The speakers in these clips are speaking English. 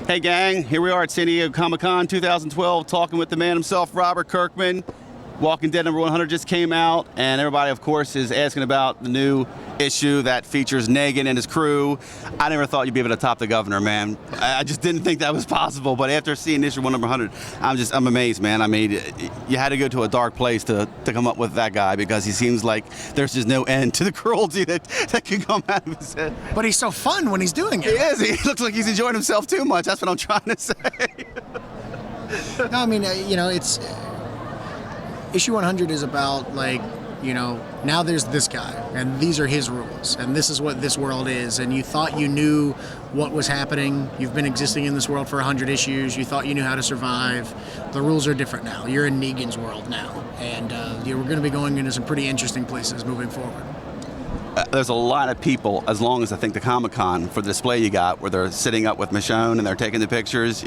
Hey gang, here we are at San Diego Comic-Con 2012 talking with the man himself, Robert Kirkman. Walking Dead number 100 just came out, and everybody, of course, is asking about the new issue that features Negan and his crew. I never thought you'd be able to top the governor, man. I just didn't think that was possible, but after seeing issue number 100, I'm amazed, man. I mean, you had to go to a dark place to come up with that guy, because he seems like there's just no end to the cruelty that can come out of his head. But he's so fun when he's doing it. He is. He looks like he's enjoying himself too much. That's what I'm trying to say. No, I mean, it's... Issue 100 is about, like, now there's this guy, and these are his rules, and this is what this world is, and you thought you knew what was happening. You've been existing in this world for 100 issues. You thought you knew how to survive. The rules are different now. You're in Negan's world now, and we're going to be going into some pretty interesting places moving forward. There's a lot of people, as long as I think the Comic-Con, for the display you got, where they're sitting up with Michonne and they're taking the pictures,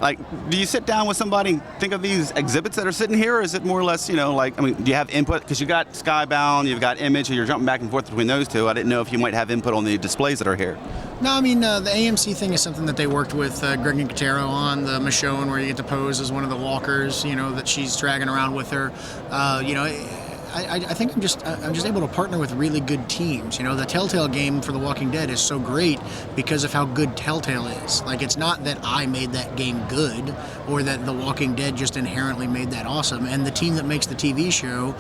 Like, do you sit down with somebody and think of these exhibits that are sitting here, or is it more or less, do you have input? Because you got Skybound, you've got Image, and you're jumping back and forth between those two. I didn't know if you might have input on the displays that are here. No, I mean, the AMC thing is something that they worked with Greg and Nicotero on, the Michonne, where you get to pose as one of the walkers, that she's dragging around with her. I think I'm just able to partner with really good teams. The Telltale game for The Walking Dead is so great because of how good Telltale is. Like, it's not that I made that game good or that The Walking Dead just inherently made that awesome. And the team that makes the TV show,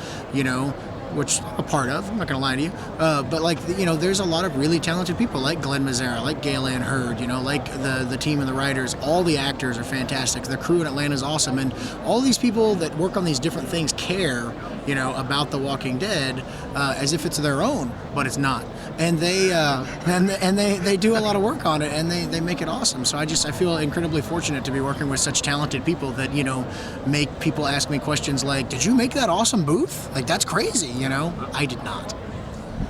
which I'm a part of, I'm not going to lie to you, but there's a lot of really talented people like Glenn Mazzara, like Gale Ann Hurd, like the team and the writers. All the actors are fantastic. The crew in Atlanta is awesome, and all these people that work on these different things care, about The Walking Dead as if it's their own, but it's not. And they do a lot of work on it, and they make it awesome. So I feel incredibly fortunate to be working with such talented people that make people ask me questions like, "Did you make that awesome booth? Like, that's crazy." I did not.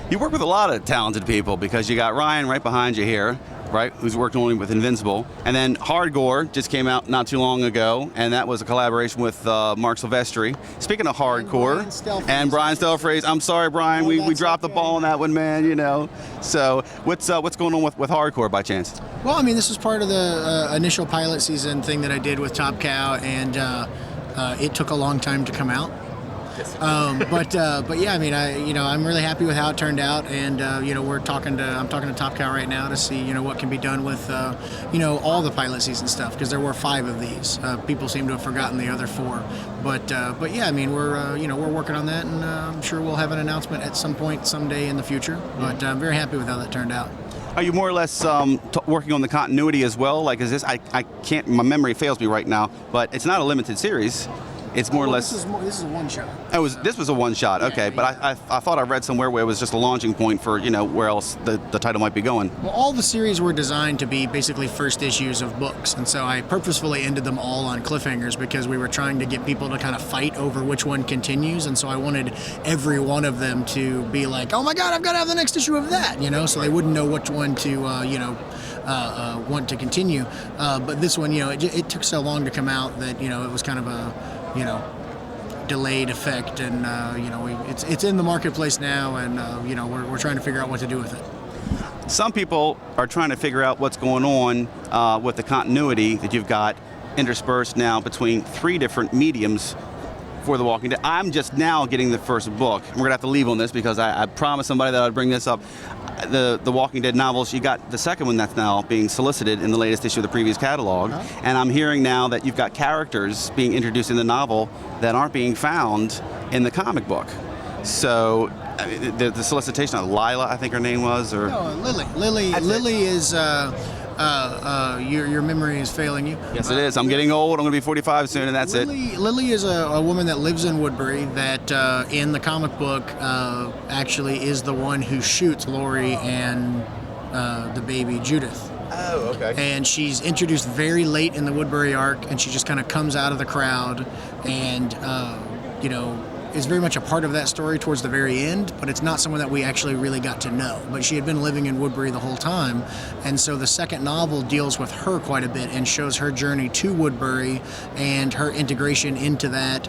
You work with a lot of talented people, because you got Ryan right behind you here, right, who's worked only with Invincible. And then Hardcore just came out not too long ago, and that was a collaboration with Mark Silvestri. Speaking of Hardcore, and Brian Stelfreeze, I'm sorry, Brian, we dropped the ball on that one, man, So what's going on with Hardcore by chance? Well, I mean, this was part of the initial pilot season thing that I did with Top Cow, and it took a long time to come out. But yeah, I mean, I'm really happy with how it turned out, and I'm talking to Top Cow right now to see what can be done with all the pilot season stuff, because there were 5 of these. People seem to have forgotten the other 4, but yeah, I mean, we're working on that, and I'm sure we'll have an announcement at some point someday in the future. But I'm very happy with how that turned out. Are you more or less working on the continuity as well? Like, is this? I can't. My memory fails me right now, but it's not a limited series. It's more or less. This is a one shot. This was a one shot. Okay, Yeah. But I thought I read somewhere where it was just a launching point for where else the title might be going. Well, all the series were designed to be basically first issues of books, and so I purposefully ended them all on cliffhangers, because we were trying to get people to kind of fight over which one continues, and so I wanted every one of them to be like, "Oh my God, I've got to have the next issue of that," so they wouldn't know which one to want to continue. But this one, it took so long to come out that it was kind of a delayed effect, and it's in the marketplace now, and we're trying to figure out what to do with it. Some people are trying to figure out what's going on with the continuity that you've got interspersed now between 3 different mediums for The Walking Dead. I'm just now getting the first book. We're gonna have to leave on this, because I promised somebody that I'd bring this up. The Walking Dead novels, you got the second one that's now being solicited in the latest issue of the previous catalog, and I'm hearing now that you've got characters being introduced in the novel that aren't being found in the comic book. So the solicitation of Lila, I think her name was, or no, Lily. Lily is. Your memory is failing you. Yes, it is. I'm getting old. I'm going to be 45 soon, and that's it. Lily is a woman that lives in Woodbury that, in the comic book, actually is the one who shoots Lori and the baby Judith. Oh, okay. And she's introduced very late in the Woodbury arc, and she just kind of comes out of the crowd, and is very much a part of that story towards the very end, but it's not someone that we actually really got to know. But she had been living in Woodbury the whole time, and so the second novel deals with her quite a bit and shows her journey to Woodbury and her integration into that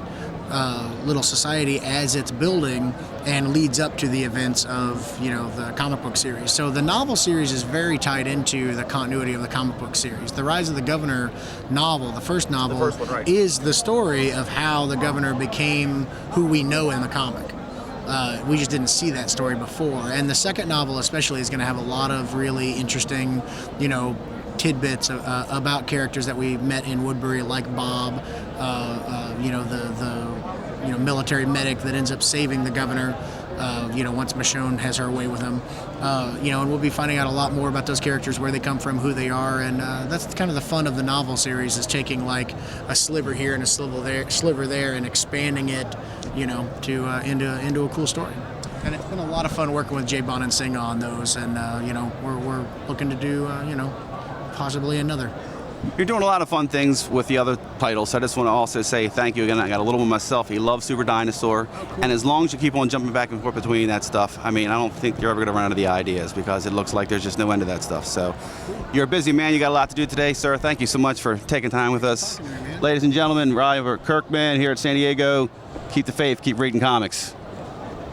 little society as it's building and leads up to the events of, you know, the comic book series. So the novel series is very tied into the continuity of the comic book series. The Rise of the Governor novel, the first novel, The first one, right. is the story of how the governor became who we know in the comic. We just didn't see that story before. And the second novel especially is going to have a lot of really interesting, you know, tidbits about characters that we met in Woodbury, like Bob, you know, the military medic that ends up saving the governor, you know, once Michonne has her way with him. You know, and we'll be finding out a lot more about those characters, where they come from, who they are, and that's kind of the fun of the novel series, is taking like a sliver here and a sliver there, and expanding it, you know, to into a cool story. And it's been a lot of fun working with Jay Bon and Singh on those, and you know, we're looking to do you know, possibly another. You're doing a lot of fun things with the other titles, so I just want to also say thank you again. I got a little one myself. He loves Super Dinosaur, and as long as you keep on jumping back and forth between that stuff, I mean, I don't think you're ever going to run out of the ideas, because it looks like there's just no end to that stuff. So you're a busy man. You got a lot to do today, sir. Thank you so much for taking time with us. Ladies and gentlemen, Robert Kirkman here at San Diego. Keep the faith. Keep reading comics.